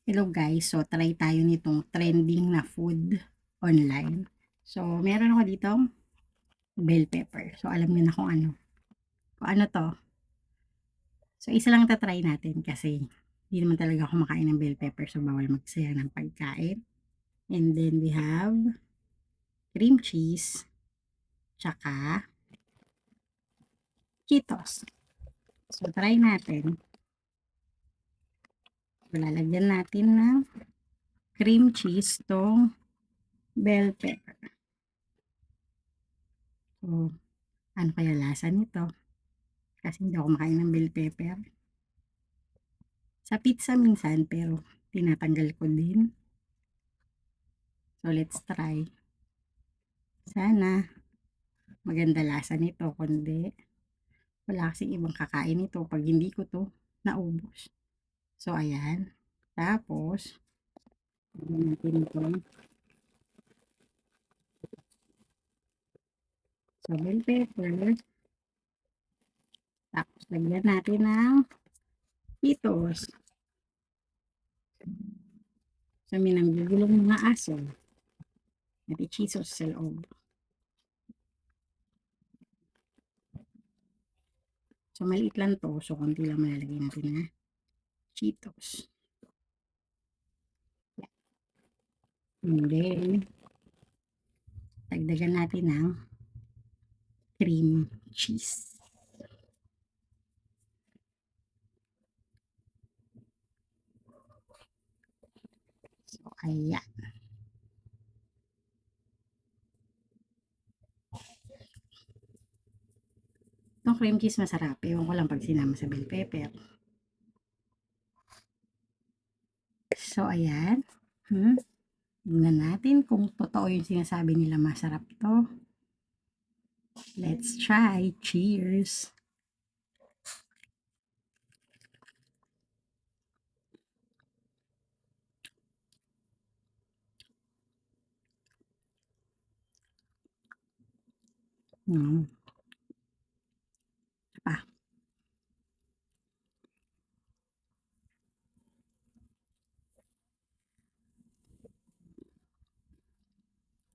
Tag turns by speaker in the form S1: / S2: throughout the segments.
S1: Hello guys, so try tayo nitong trending na food online. So meron ako dito bell pepper. So alam niyo na kung ano. Kung ano 'to. So isa lang ta-try natin kasi hindi naman talaga ako kumakain ng bell pepper, so bawal magsayang ng pagkain. And then we have cream cheese, tsaka Cheetos. So try natin. Lalagyan natin ng cream cheese tong bell pepper. So ano kaya lasa nito? Kasi hindi ako kumakain ng bell pepper. Sa pizza minsan, pero tinatanggal ko din. So, let's try. Sana maganda lasa nito, kundi wala kasing ibang kakain nito pag hindi ko to naubos. So, ayan. Tapos, lagyan natin ito. So, bell pepper. Tapos, lagyan natin ng Cheetos. So, may nanggugulong mga aso. At Cheetos sa loob. So, maliit lang to. So, konti lang malalagay natin na Cheetos. And then, dagdagan natin ng cream cheese. So, ayan. Itong cream cheese masarap. Ewan ko lang pag sinama sa bell pepper. So, ayan. Tingnan natin kung totoo yung sinasabi nila masarap to. Let's try. Cheers! Mm. Pa.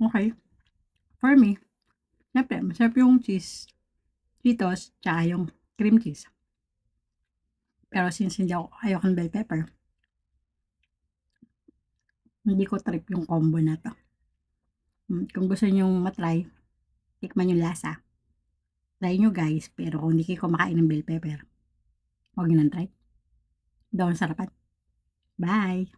S1: Okay. For me, syempre, masarap yung cheese. Cheetos, tsaka yung cream cheese. Pero since hindi ako, ayoko ng bell pepper, hindi ko trip yung combo na to. Kung gusto nyo matry, tikman yung lasa. Try nyo guys, pero kung hindi kayo kumakain ng bell pepper, huwag nyo nang try. Daw ang sarapan. Bye!